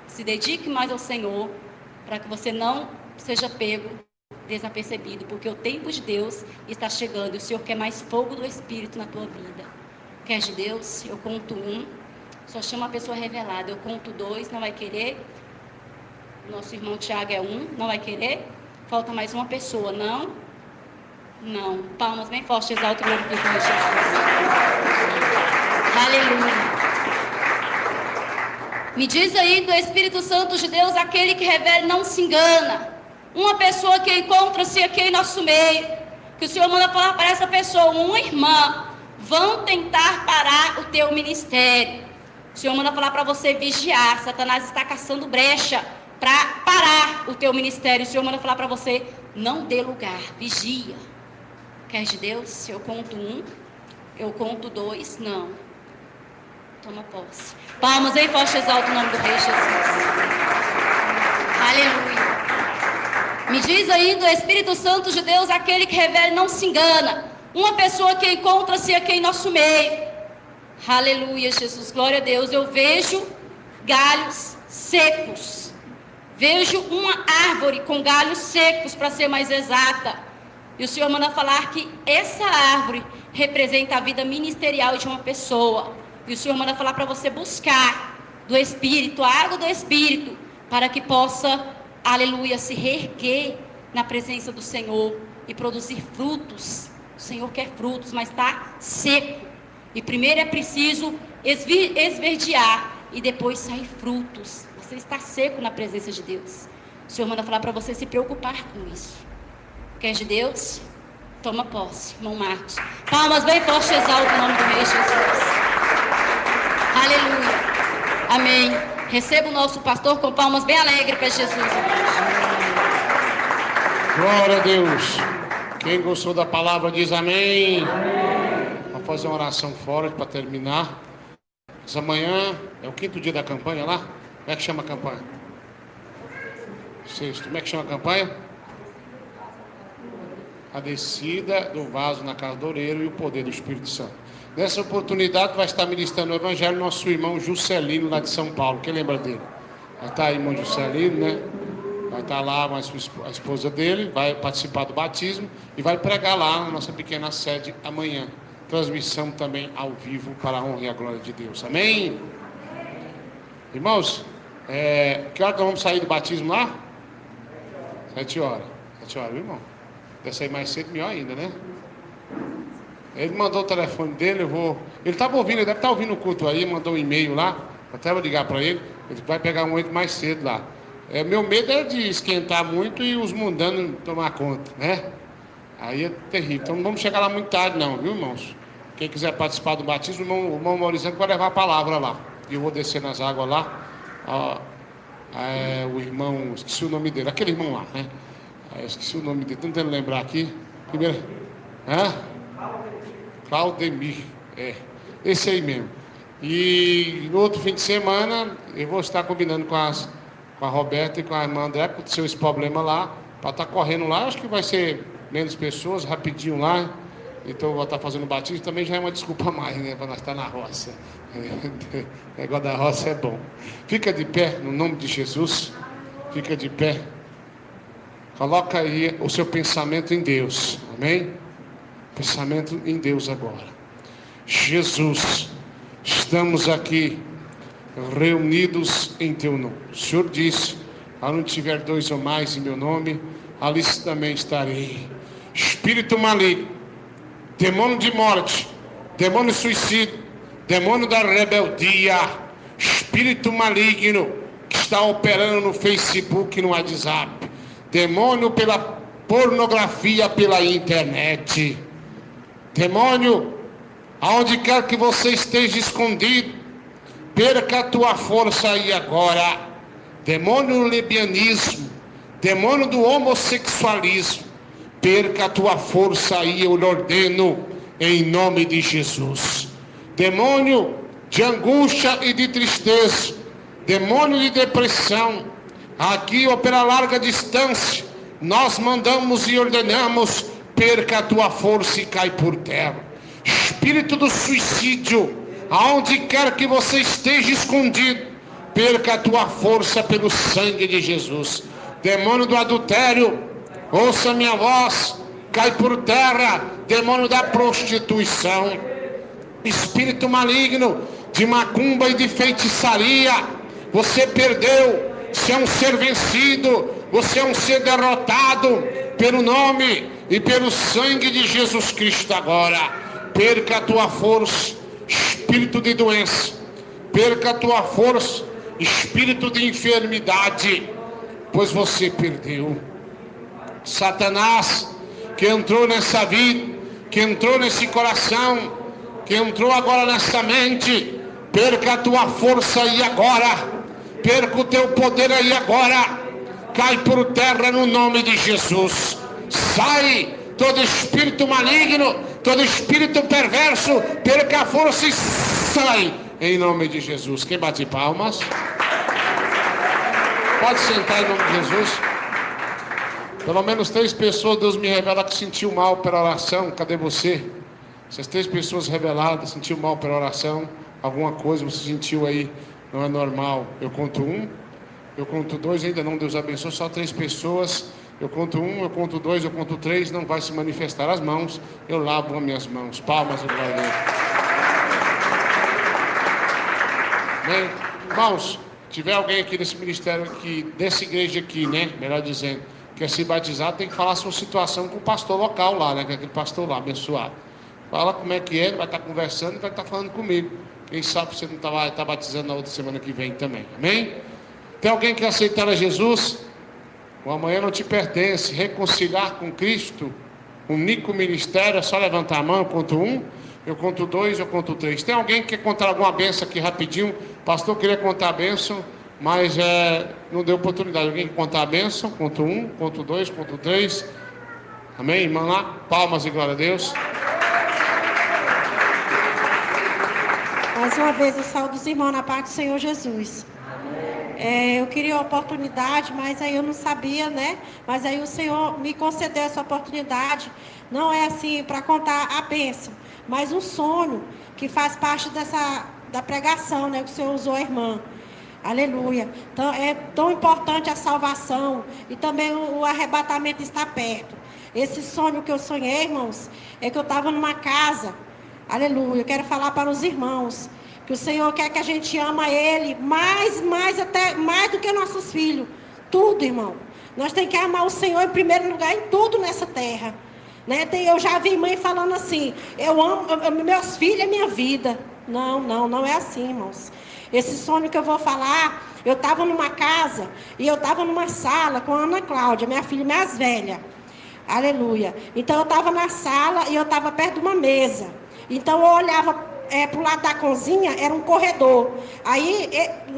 Se dedique mais ao Senhor, para que você não seja pego desapercebido, porque o tempo de Deus está chegando. E o Senhor quer mais fogo do Espírito na tua vida. Quer de Deus? Eu conto 1, só chama a pessoa revelada. Eu conto 2, não vai querer? Nosso irmão Tiago é 1, não vai querer? Falta mais uma pessoa, não? Não. Palmas bem fortes, exalta o glorifica o Rei Jesus. Aleluia. Me diz aí do Espírito Santo de Deus, aquele que revela e não se engana. Uma pessoa que encontra-se aqui em nosso meio, que o Senhor manda falar para essa pessoa, uma irmã, vão tentar parar o teu ministério. O Senhor manda falar para você vigiar. Satanás está caçando brecha para parar o teu ministério. O Senhor manda falar para você, não dê lugar, vigia. Quer de Deus? Eu conto 1, eu conto 2, não. Toma posse. Palmas bem forte, exalta o nome do Rei Jesus. Aleluia. Me diz aí do Espírito Santo de Deus, aquele que revela e não se engana. Uma pessoa que encontra-se aqui em nosso meio. Aleluia, Jesus, glória a Deus. Eu vejo galhos secos. Vejo uma árvore com galhos secos, para ser mais exata. E o Senhor manda falar que essa árvore representa a vida ministerial de uma pessoa. E o Senhor manda falar para você buscar do Espírito, a água do Espírito, para que possa, aleluia, se reerguer na presença do Senhor e produzir frutos. O Senhor quer frutos, mas está seco. E primeiro é preciso esverdear e depois sair frutos. Você está seco na presença de Deus. O Senhor manda falar para você se preocupar com isso. Quer de Deus? Toma posse, irmão Marcos. Palmas bem fortes, exalta o nome do Rei Jesus. Aleluia. Amém. Receba o nosso pastor com palmas bem alegres para Jesus. Glória a Deus. Quem gostou da palavra diz amém. Vamos fazer uma oração fora para terminar. Essa manhã é o 5º dia da campanha lá. Como é que chama a campanha? 6º. Como é que chama a campanha? A descida do vaso na casa do oureiro e o poder do Espírito Santo. Nessa oportunidade vai estar ministrando o evangelho nosso irmão Juscelino, lá de São Paulo. Quem lembra dele? Vai estar aí, irmão Juscelino, né? Vai estar lá, mas a esposa dele vai participar do batismo e vai pregar lá na nossa pequena sede amanhã. Transmissão também ao vivo para a honra e a glória de Deus. Amém? Irmãos, que hora que nós vamos sair do batismo lá? 7 horas. 7 horas, viu, irmão? Deve sair mais cedo, melhor ainda, né? Ele mandou o telefone dele, Ele estava ouvindo, ele deve estar ouvindo o culto aí, mandou um e-mail lá, até vou ligar para ele, ele vai pegar um ônibus mais cedo lá. Meu medo é de esquentar muito e os mundanos tomar conta, né? Aí é terrível. Então não vamos chegar lá muito tarde não, viu, irmãos? Quem quiser participar do batismo, o irmão Maurizano vai levar a palavra lá. E eu vou descer nas águas lá. O irmão, esqueci o nome dele, aquele irmão lá, né? Esqueci o nome dele, tentando lembrar aqui. Primeiro, Claudemir, esse aí mesmo. E no outro fim de semana eu vou estar combinando com a Roberta e com a irmã André, porque aconteceu esse problema lá, para estar correndo lá. Acho que vai ser menos pessoas, rapidinho lá. Então eu vou estar fazendo batismo, também já é uma desculpa a mais, né? Para nós estar na roça. O negócio da roça é bom. Fica de pé, no nome de Jesus. Fica de pé. Coloca aí o seu pensamento em Deus. Amém? Pensamento em Deus agora. Jesus, estamos aqui reunidos em teu nome. O Senhor disse: aonde tiver 2 ou mais em meu nome, ali também estarei. Espírito maligno, demônio de morte, demônio suicídio, demônio da rebeldia, espírito maligno que está operando no Facebook, no WhatsApp, demônio pela pornografia, pela internet, demônio, aonde quer que você esteja escondido, perca a tua força aí agora. Demônio do lesbianismo, demônio do homossexualismo, perca a tua força aí, eu lhe ordeno, em nome de Jesus. Demônio de angústia e de tristeza, demônio de depressão, aqui ou pela larga distância, nós mandamos e ordenamos, perca a tua força e cai por terra. Espírito do suicídio, aonde quer que você esteja escondido, perca a tua força pelo sangue de Jesus. Demônio do adultério, ouça minha voz, cai por terra. Demônio da prostituição, espírito maligno de macumba e de feitiçaria, você perdeu. Você é um ser vencido, você é um ser derrotado pelo nome e pelo sangue de Jesus Cristo agora. Perca a tua força, espírito de doença, perca a tua força, espírito de enfermidade, pois você perdeu. Satanás, que entrou nessa vida, que entrou nesse coração, que entrou agora nessa mente, perca a tua força aí agora, perca o teu poder aí agora, cai por terra no nome de Jesus. Sai todo espírito maligno, todo espírito perverso, perca a força e sai em nome de Jesus. Quem bate palmas? Pode sentar em nome de Jesus. Pelo menos 3 pessoas Deus me revela que sentiu mal pela oração. Cadê você? Essas 3 pessoas reveladas, sentiu mal pela oração, alguma coisa você sentiu aí, não é normal. Eu conto 1, eu conto 2, ainda não, Deus abençoe, só 3 pessoas. Eu conto 1, eu conto 2, eu conto 3, não vai se manifestar as mãos, eu lavo as minhas mãos. Palmas e glória a Deus. Amém? Irmãos, tiver alguém aqui desse ministério, aqui, dessa igreja aqui, né, melhor dizendo, quer se batizar, tem que falar a sua situação com o pastor local lá, né, que é aquele pastor lá, abençoado. Fala como é que é, ele vai estar conversando e vai estar falando comigo. Quem sabe você não vai estar batizando na outra semana que vem também. Amém? Tem alguém que aceitar a Jesus? O amanhã não te pertence. Reconciliar com Cristo, único ministério, é só levantar a mão. Eu conto 1, eu conto 2, eu conto 3. Tem alguém que quer contar alguma bênção aqui rapidinho? Pastor queria contar a bênção, mas não deu oportunidade. Alguém quer contar a bênção? Conto 1, conto 2, conto 3. Amém, irmã lá? Palmas e glória a Deus. Mais uma vez eu saúdo os irmãos na paz do Senhor Jesus. Eu queria a oportunidade, mas aí eu não sabia, né? Mas aí o Senhor me concedeu essa oportunidade. Não é assim para contar a bênção, mas um sonho que faz parte da pregação, né? Que o Senhor usou a irmã. Aleluia. Então é tão importante a salvação e também o arrebatamento está perto. Esse sonho que eu sonhei, irmãos, é que eu estava numa casa. Aleluia. Eu quero falar para os irmãos que o Senhor quer que a gente ama Ele até mais do que nossos filhos. Tudo, irmão. Nós temos que amar o Senhor em primeiro lugar em tudo nessa terra. Né? Eu já vi mãe falando assim, eu amo, meus filhos é minha vida. Não é assim, irmãos. Esse sonho que eu vou falar, eu estava numa casa e eu estava numa sala com a Ana Cláudia, minha filha mais velha. Aleluia. Então eu estava na sala e eu estava perto de uma mesa. Então eu olhava para o lado da cozinha, era um corredor. Aí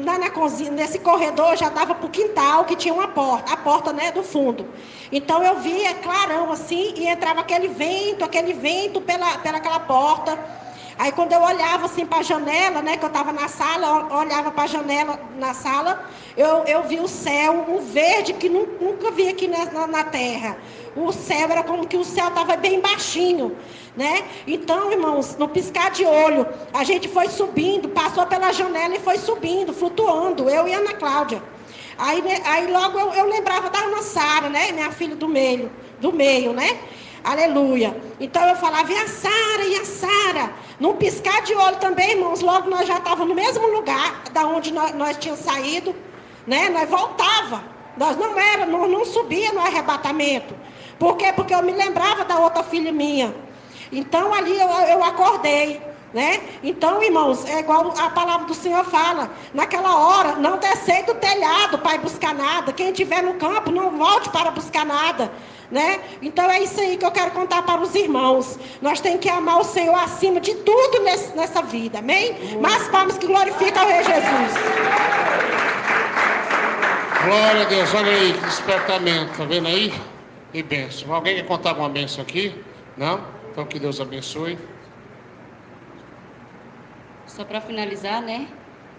lá na cozinha, nesse corredor já dava para o quintal, que tinha uma porta, a porta, né, do fundo. Então eu via clarão assim e entrava aquele vento pela aquela porta. Aí quando eu olhava assim para a janela, né, que eu estava na sala, eu olhava para a janela na sala, eu vi o céu, um verde que nunca vi aqui na terra. O céu era como que o céu estava bem baixinho, né? Então, irmãos, no piscar de olho, a gente foi subindo, passou pela janela e foi subindo, flutuando, eu e a Ana Cláudia. Aí logo eu lembrava da Ana Sara, né? Minha filha do meio, né? Aleluia. Então eu falava, e a Sara, e a Sara? Num piscar de olho também, irmãos, logo nós já estávamos no mesmo lugar da onde nós tínhamos saído, né? Nós voltava. Nós não subia no arrebatamento. Por quê? Porque eu me lembrava da outra filha minha. Então ali eu acordei, né? Então, irmãos, é igual a palavra do Senhor fala. Naquela hora, não descei do telhado para ir buscar nada. Quem estiver no campo, não volte para buscar nada, né? Então é isso aí que eu quero contar para os irmãos. Nós temos que amar o Senhor acima de tudo nessa vida, amém? Mais palmas que glorificam ao Rei Jesus. Glória a Deus, olha aí, despertamento, tá vendo aí? E bênção. Alguém quer contar alguma bênção aqui? Não? Então que Deus abençoe. Só para finalizar, né?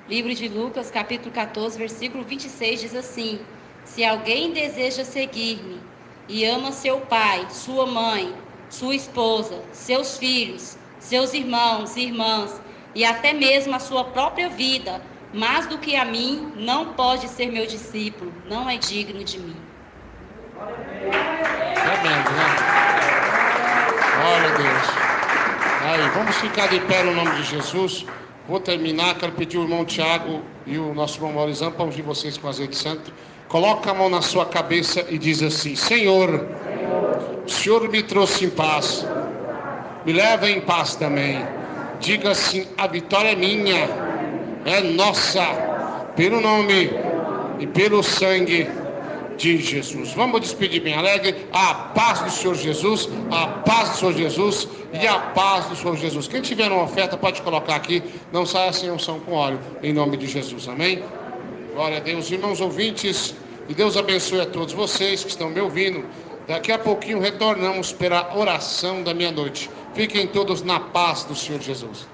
Livro de Lucas, capítulo 14, versículo 26, diz assim: se alguém deseja seguir-me e ama seu pai, sua mãe, sua esposa, seus filhos, seus irmãos e irmãs, e até mesmo a sua própria vida, mais do que a mim, não pode ser meu discípulo, não é digno de mim. Tremendo, né? Glória a Deus. Aí, vamos ficar de pé no nome de Jesus. Vou terminar, quero pedir o irmão Tiago e o nosso irmão Maurizão para ungir vocês com azeite santo. Coloca a mão na sua cabeça e diz assim: Senhor, o Senhor me trouxe em paz, me leva em paz também. Diga assim: a vitória é minha, é nossa, pelo nome e pelo sangue de Jesus. Vamos despedir bem alegre. A paz do Senhor Jesus, a paz do Senhor Jesus e a paz do Senhor Jesus. Quem tiver uma oferta pode colocar aqui, não saia sem unção com óleo, em nome de Jesus, amém? Glória a Deus, irmãos ouvintes, e Deus abençoe a todos vocês que estão me ouvindo. Daqui a pouquinho retornamos para a oração da meia-noite. Fiquem todos na paz do Senhor Jesus.